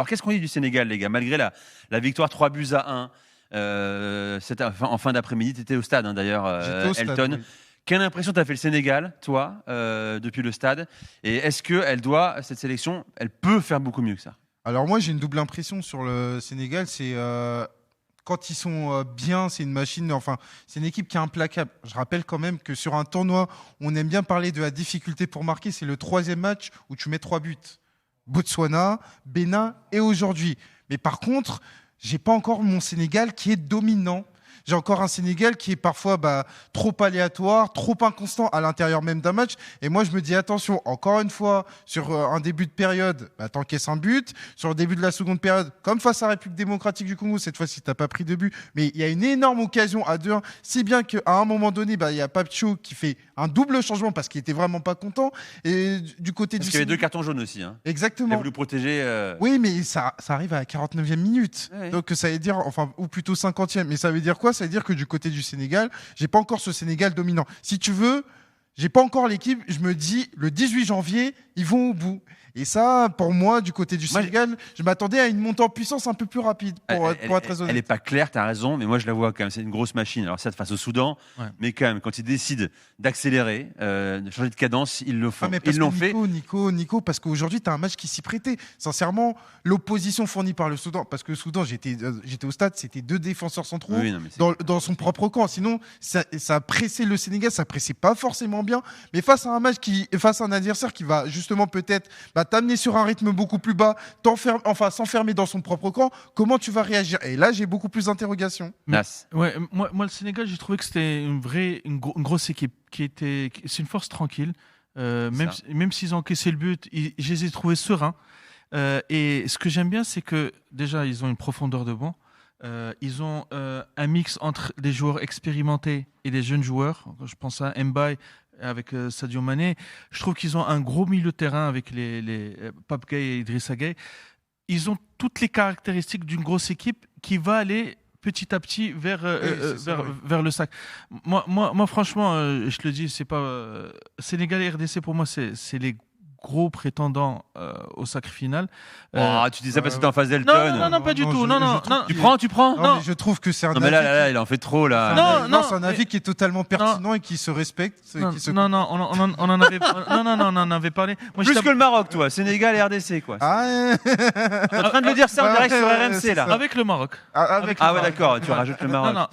Alors, qu'est-ce qu'on dit du Sénégal, les gars? Malgré la victoire 3-1, en fin d'après-midi, tu étais au stade, d'ailleurs, J'étais au stade, Elton. oui. Quelle impression t'as fait le Sénégal, toi, depuis le stade? Et est-ce que cette sélection, elle peut faire beaucoup mieux que ça? Alors moi, j'ai une double impression sur le Sénégal. C'est quand ils sont bien, c'est une machine. Enfin, c'est une équipe qui est implacable. Je rappelle quand même que sur un tournoi, on aime bien parler de la difficulté pour marquer. C'est le 3e match où tu mets 3 buts. Botswana, Bénin et aujourd'hui. Mais par contre, j'ai pas encore mon Sénégal qui est dominant. J'ai encore un Sénégal qui est parfois trop aléatoire, trop inconstant à l'intérieur même d'un match. Et moi, je me dis attention, encore une fois, sur un début de période, t'encaisses un but. Sur le début de la seconde période, comme face à la République démocratique du Congo, cette fois-ci, t'as pas pris de but. Mais il y a une énorme occasion à 2-1, si bien qu'à un moment donné, il y a Papcho qui fait un double changement parce qu'il était vraiment pas content. Et du côté Parce du qu'il y avait Sénégal, 2 cartons jaunes aussi. Il a exactement. voulu protéger. Oui, mais ça arrive à la 49e minute. Ouais. Donc ça veut dire, enfin, ou plutôt 50e. Mais ça veut dire quoi? Ça veut dire que du côté du Sénégal, j'ai pas encore ce Sénégal dominant. Si tu veux, j'ai pas encore l'équipe. Je me dis, le 18 janvier, ils vont au bout. Et ça, pour moi, du côté du Sénégal, je m'attendais à une montée en puissance un peu plus rapide, pour être très honnête. Elle n'est pas claire, tu as raison, mais moi je la vois quand même. C'est une grosse machine. Alors, ça, face au Soudan, mais quand même, quand ils décident d'accélérer, de changer de cadence, ils le font. Mais ils l'ont fait. Nico, parce qu'aujourd'hui, tu as un match qui s'y prêtait. Sincèrement, l'opposition fournie par le Soudan, parce que le Soudan, j'étais au stade, c'était 2 défenseurs centraux dans son propre camp. Sinon, ça a pressé le Sénégal, ça pressait pas forcément bien. Mais face à un adversaire qui va justement peut-être t'amener sur un rythme beaucoup plus bas, s'enfermer dans son propre camp, comment tu vas réagir? Et là, j'ai beaucoup plus d'interrogations. Ouais, moi, le Sénégal, j'ai trouvé que c'était une grosse équipe. C'est une force tranquille. Même s'ils ont encaissé le but, je les ai trouvés sereins. Et ce que j'aime bien, c'est que déjà, ils ont une profondeur de banc. Ils ont un mix entre des joueurs expérimentés et des jeunes joueurs. Je pense à Mbaye avec Sadio Mané. Je trouve qu'ils ont un gros milieu de terrain avec les Pape Gueye et Idrissa Gueye. Ils ont toutes les caractéristiques d'une grosse équipe qui va aller petit à petit vers le sac. Moi franchement, je te le dis, c'est pas Sénégal et RDC pour moi, c'est les gros prétendants au sacre final. Tu dis ça parce que t'es en face d'Elton. Non, pas du tout. Non. Tu prends Non, mais je trouve que c'est un avis. Mais là, il en fait trop là. C'est un avis qui est totalement pertinent et qui se respecte. On en avait parlé. Moi, plus que le Maroc, toi. Sénégal et RDC, quoi. Ah, t'es en train de le dire ça en direct sur RMC là. Avec le Maroc. Ouais, d'accord. Tu rajoutes le Maroc.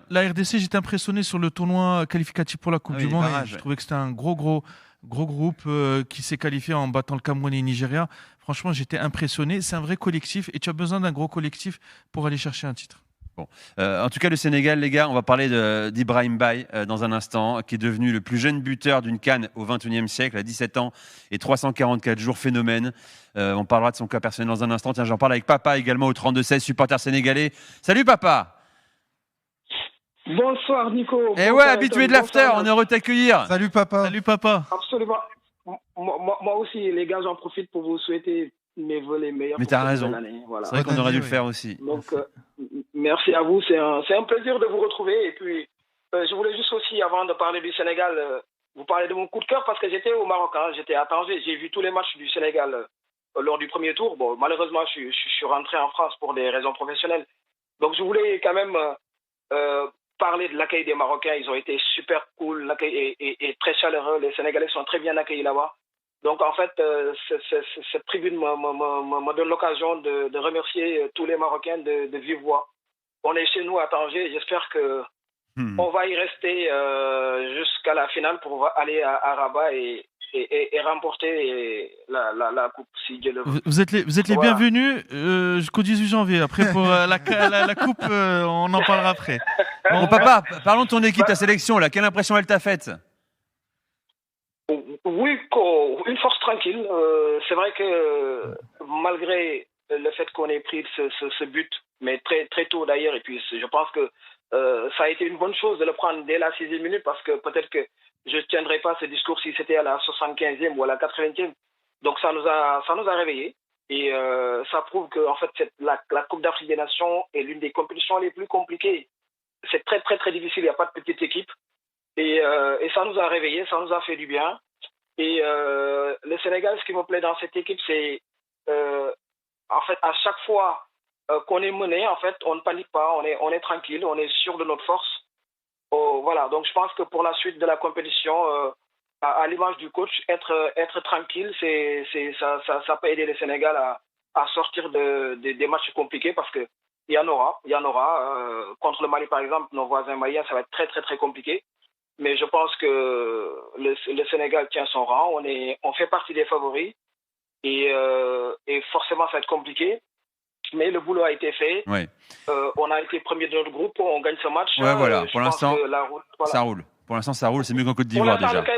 La RDC, j'étais impressionné sur le tournoi qualificatif pour la Coupe du Monde. Je trouvais que c'était un gros groupe qui s'est qualifié en battant le Cameroun et le Nigeria. Franchement, j'étais impressionné. C'est un vrai collectif et tu as besoin d'un gros collectif pour aller chercher un titre. Bon. En tout cas, le Sénégal, les gars, on va parler d'Ibrahim Baye dans un instant, qui est devenu le plus jeune buteur d'une CAN au XXIe siècle, à 17 ans et 344 jours, phénomène. On parlera de son cas personnel dans un instant. Tiens, j'en parle avec Papa également au 32-16, supporter sénégalais. Salut Papa! Bonsoir Nico. Eh ouais, habitué de l'after, on est heureux de t'accueillir. Salut Papa. Absolument. Moi aussi, les gars, j'en profite pour vous souhaiter mes vœux les meilleurs. Mais t'as raison. Voilà. C'est vrai qu'on aurait dû le faire aussi. Donc, merci à vous. C'est un plaisir de vous retrouver. Et puis, je voulais juste aussi, avant de parler du Sénégal, vous parler de mon coup de cœur parce que j'étais au Maroc. J'étais à Tanger. J'ai vu tous les matchs du Sénégal lors du premier tour. Bon, malheureusement, je suis rentré en France pour des raisons professionnelles. Donc, je voulais quand même parler de l'accueil des Marocains. Ils ont été super cool. L'accueil est très chaleureux. Les Sénégalais sont très bien accueillis là-bas. Donc, en fait, cette tribune me donne l'occasion de remercier tous les Marocains de vive voix. On est chez nous à Tanger. J'espère que on va y rester jusqu'à la finale pour aller à Rabat et remporter la coupe, si Dieu le veut. Vous êtes les bienvenus jusqu'au 18 janvier. Après, pour la coupe, on en parlera après. Bon, Papa, parlons de ton équipe, ta sélection. Là. Quelle impression elle t'a faite? Oui, une force tranquille. C'est vrai que malgré le fait qu'on ait pris ce but, mais très, très tôt d'ailleurs, et puis je pense que ça a été une bonne chose de le prendre dès la 6e minute parce que peut-être que je ne tiendrais pas ce discours si c'était à la 75e ou à la 80e. Donc ça nous a réveillés et ça prouve que en fait la Coupe d'Afrique des Nations est l'une des compétitions les plus compliquées. C'est très très très difficile, il n'y a pas de petite équipe et ça nous a réveillés, ça nous a fait du bien. Et le Sénégal, ce qui me plaît dans cette équipe, c'est en fait, à chaque fois qu'on est mené, en fait, on ne panique pas, on est tranquille, on est sûr de notre force. Voilà, donc je pense que pour la suite de la compétition, à l'image du coach, être tranquille, ça peut aider le Sénégal à sortir des matchs compliqués parce que il y en aura. Contre le Mali, par exemple, nos voisins maliens, ça va être très, très, très compliqué. Mais je pense que le Sénégal tient son rang. On fait partie des favoris et forcément, ça va être compliqué. Mais le boulot a été fait. Ouais. On a été premier de notre groupe. On gagne ce match. Ouais, voilà. Pour l'instant, voilà. ça roule. Pour l'instant, ça roule. C'est mieux qu'en Côte d'Ivoire Pour l'instant, déjà.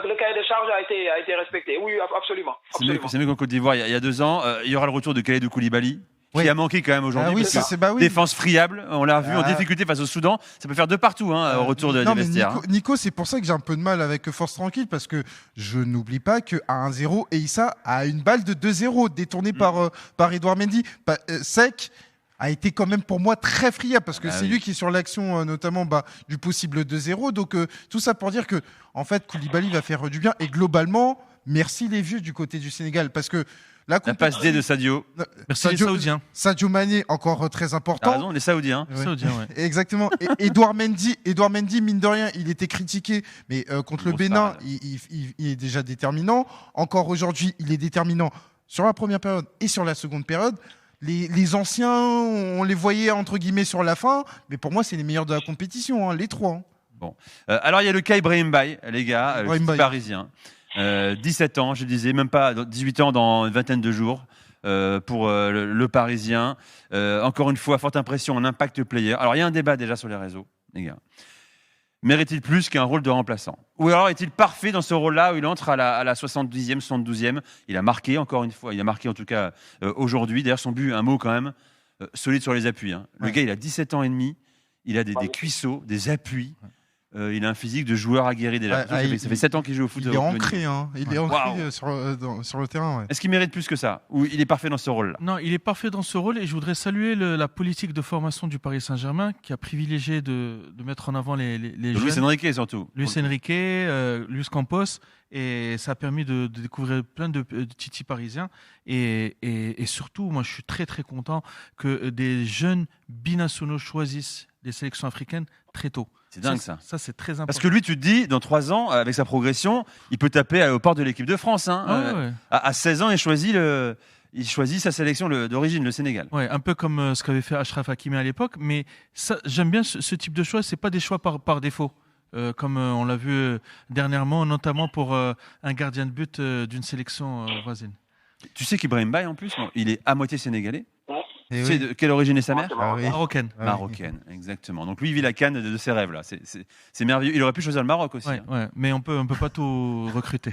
le cahier de charge a été respecté. Oui, absolument. C'est mieux qu'en Côte d'Ivoire il y a 2 ans. Il y aura le retour de Kalidou Koulibaly. Oui. Qui a manqué quand même aujourd'hui. Oui, parce que bah oui. Défense friable, on l'a vu en difficulté face au Soudan. Ça peut faire de partout au retour des vestiaires. Nico, c'est pour ça que j'ai un peu de mal avec Force Tranquille, parce que je n'oublie pas qu'à 1-0, Eissa a une balle de 2-0 détournée par Edouard Mendy. Sec a été quand même pour moi très friable, parce que c'est lui qui est sur l'action notamment du possible 2-0. Donc tout ça pour dire que en fait Koulibaly va faire du bien, et globalement merci les vieux du côté du Sénégal, parce que la passe D de Sadio. Merci les Saoudiens. Sadio Mané, encore très important. T'as raison, les Saoudiens. Ouais. Saoudiens, ouais. Exactement. Et Edouard Mendy, mine de rien, il était critiqué, mais contre le Bénin, il est déjà déterminant. Encore aujourd'hui, il est déterminant sur la première période et sur la seconde période. Les anciens, on les voyait entre guillemets sur la fin, mais pour moi, c'est les meilleurs de la compétition, les trois. Bon. Alors, il y a le cas Ibrahim Baye, les gars, le petit parisien. 17 ans, je disais, même pas 18 ans dans une vingtaine de jours pour le Parisien. Encore une fois, forte impression en impact player. Alors, il y a un débat déjà sur les réseaux, les gars. Mérite-t-il plus qu'un rôle de remplaçant? Ou alors est-il parfait dans ce rôle-là où il entre à la 70e, 72e? Il a marqué encore une fois, il a marqué en tout cas aujourd'hui. D'ailleurs, son but, un mot quand même, solide sur les appuis. Hein. Le gars, il a 17 ans et demi, il a des cuissots, des appuis. Il a un physique de joueur aguerri déjà. Ça fait 7 ans qu'il joue au foot. Il est ancré, il est ancré sur le terrain. Ouais. Est-ce qu'il mérite plus que ça? Ou il est parfait dans ce rôle-là? Non, il est parfait dans ce rôle, et je voudrais saluer la politique de formation du Paris Saint-Germain qui a privilégié de mettre en avant les jeunes. Luis Enrique surtout. Luis Enrique, Luis Campos, et ça a permis de découvrir plein de titis parisiens. Et surtout, moi je suis très très content que des jeunes binationaux choisissent les sélections africaines très tôt. C'est dingue ça. Ça, c'est très important. Parce que lui, tu te dis, dans 3 ans, avec sa progression, il peut taper aux portes de l'équipe de France. Hein. À 16 ans, il choisit sa sélection d'origine, le Sénégal. Ouais, un peu comme ce qu'avait fait Achraf Hakimi à l'époque. Mais ça, j'aime bien ce type de choix. C'est pas des choix par défaut. Comme on l'a vu dernièrement, notamment pour un gardien de but d'une sélection voisine. Tu sais qu'Ibrahim Baye, en plus, il est à moitié sénégalais. Tu sais de quelle origine est sa mère? Marocaine. Marocaine, exactement. Donc lui, il vit la canne de ses rêves là. C'est merveilleux. Il aurait pu choisir le Maroc aussi. Ouais, mais on peut pas tout recruter.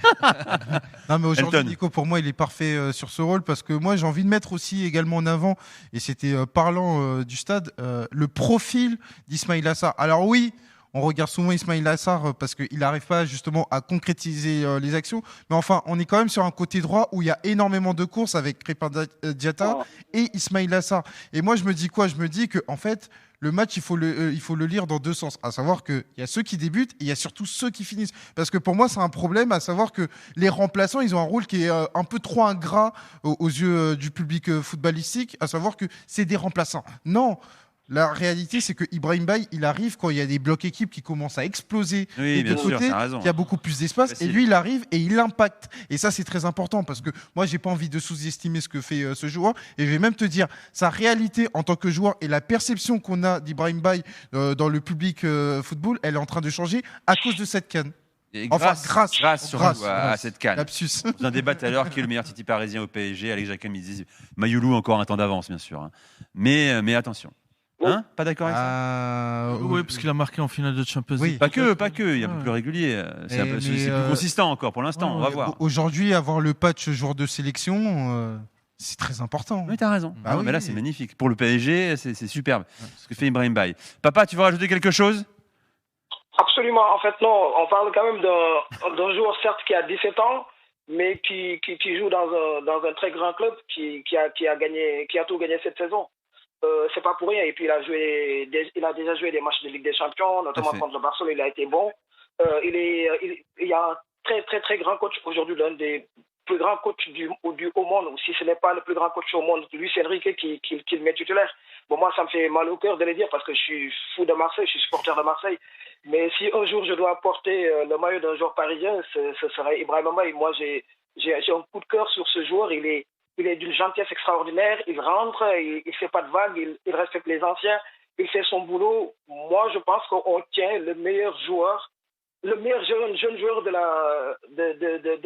Non, mais aujourd'hui, Nico, pour moi, il est parfait sur ce rôle, parce que moi, j'ai envie de mettre aussi également en avant, et c'était parlant du stade, le profil d'Ismaïla Sarr. Alors oui, on regarde souvent Ismaïla Sarr parce qu'il n'arrive pas justement à concrétiser les actions. Mais enfin, on est quand même sur un côté droit où il y a énormément de courses avec Crépin Diatta et Ismaïla Sarr. Et moi, je me dis quoi? Je me dis que en fait, le match, il faut le lire dans deux sens. À savoir qu'il y a ceux qui débutent et il y a surtout ceux qui finissent. Parce que pour moi, c'est un problème, à savoir que les remplaçants, ils ont un rôle qui est un peu trop ingrat aux yeux du public footballistique, à savoir que c'est des remplaçants. Non. La réalité, c'est que Ibrahim Baye, il arrive quand il y a des blocs équipes qui commencent à exploser des deux côtés, qu'il y a beaucoup plus d'espace, et lui, il arrive et il impacte. Et ça, c'est très important, parce que moi, j'ai pas envie de sous-estimer ce que fait ce joueur. Et je vais même te dire, sa réalité en tant que joueur et la perception qu'on a d'Ibrahim Baye dans le public football, elle est en train de changer à cause de cette canne. Et grâce à cette canne. Lapsus. Vous en débat tout à l'heure qui est le meilleur titi parisien au PSG. Alex Jacquem, il dit Mayoulou encore un temps d'avance, bien sûr. Hein. Mais attention. Hein? Pas d'accord avec ça? Oui, parce qu'il a marqué en finale de Champions League. Pas que, il est un peu plus régulier. C'est plus consistant encore pour l'instant, on va voir. Aujourd'hui, avoir le patch joueur de sélection, c'est très important. Oui, t'as raison. Mais là, c'est magnifique. Pour le PSG, c'est superbe ce que fait Ibrahim Baye. Papa, tu veux rajouter quelque chose? Absolument. En fait, non. On parle quand même d'un joueur, certes, qui a 17 ans, mais qui joue dans un très grand club, qui a tout gagné cette saison. C'est pas pour rien. Et puis il a déjà joué des matchs de Ligue des Champions, notamment contre le Barcelone. Il a été bon. Il y a un très très très grand coach aujourd'hui, l'un des plus grand coach au monde, ou si ce n'est pas le plus grand coach au monde, Luis Enrique qui le met titulaire. Bon, moi, ça me fait mal au cœur de le dire parce que je suis fou de Marseille, je suis supporter de Marseille. Mais si un jour je dois porter le maillot d'un joueur parisien, ce serait Ibrahima Mbaye. Moi, j'ai un coup de cœur sur ce joueur. Il est d'une gentillesse extraordinaire. Il rentre, il fait pas de vagues, il respecte les anciens, il fait son boulot. Moi, je pense qu'on tient le meilleur joueur, le meilleur jeune joueur de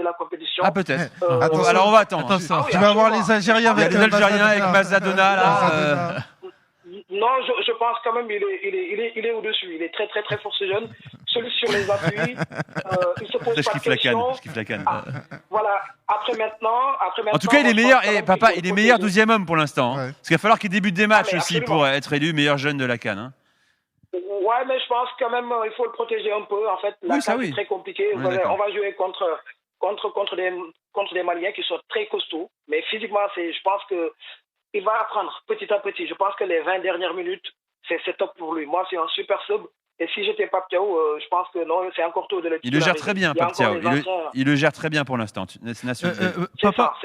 la compétition. Ah, peut-être. Attention. Alors, on va attendre. Attention. Tu vas avoir les Algériens Il y a avec des Algériens avec Mazzadona, là. Non, je pense quand même il est au-dessus. Il est très très très fort ce jeune. Celui sur les appuis, il se pose pas de questions. Je kiffe la canne. Voilà. Après maintenant. En tout cas, il est moi, je meilleur. pense quand Et même papa, qu'il faut il est meilleur protéger. 12e homme pour l'instant. Ouais. Parce qu'il va falloir qu'il débute des matchs mais aussi absolument. pour être élu meilleur jeune de la canne. Hein. Ouais, mais je pense quand même il faut le protéger un peu. En fait, la Oui, ça, CAN oui. est très compliquée. On est d'accord. On va jouer contre des Maliens qui sont très costauds. Mais physiquement, je pense que il va apprendre petit à petit. Je pense que les 20 dernières minutes, c'est top pour lui. Moi, c'est un super sub. Et si j'étais Pape Thiaw, je pense que non, c'est encore tôt de le Il le gère titulariser. très bien, Il y a Pape encore Thiaw. les anciens. Il le gère très bien pour l'instant. C'est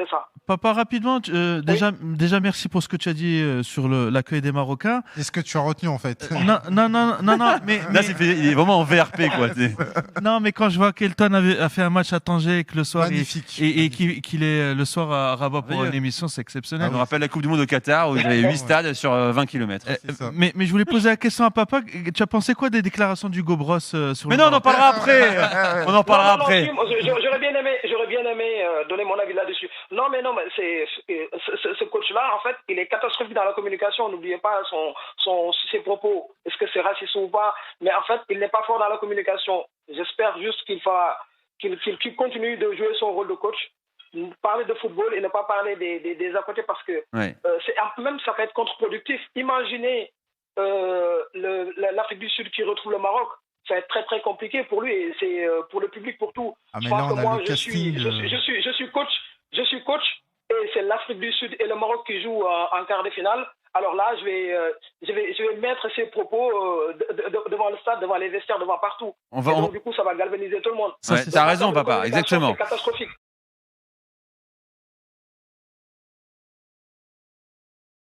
ça. Papa, rapidement, déjà, merci pour ce que tu as dit sur l'accueil des Marocains. Est-ce que tu as retenu en fait? Non, mais Là, il est vraiment en VRP, quoi. non, mais quand je vois qu'Elton a fait un match à Tanger et que le soir Magnifique. et qu'il est le soir à Rabat pour une émission, c'est exceptionnel. Je me rappelle la Coupe du Monde au Qatar où il y avait 8 stades sur 20 km. C'est ça. Mais je voulais poser la question à papa. Tu as pensé quoi des déclaration d'Hugo Bross sur Mais le non, on en Maroc. parlera après. On en parlera Non, après. J'aurais bien aimé donner mon avis là-dessus. Non, mais ce coach-là, en fait, il est catastrophique dans la communication. N'oubliez pas ses propos. Est-ce que c'est raciste ou pas? Mais en fait, il n'est pas fort dans la communication. J'espère juste qu'il continue de jouer son rôle de coach. Parler de football et ne pas parler des à côté parce que même ça peut être contre-productif. Imaginez l'Afrique du Sud qui retrouve le Maroc. Ça va être très très compliqué pour lui et c'est pour le public, pour tout. Ah, mais Je là, pense on que a moi, le je suis coach et c'est l'Afrique du Sud et le Maroc qui jouent en quart de finale. Alors là, je vais mettre ces propos devant le stade, devant les vestiaires, devant partout. Donc, du coup, ça va galvaniser tout le monde. T'as raison, papa, exactement. C'est catastrophique.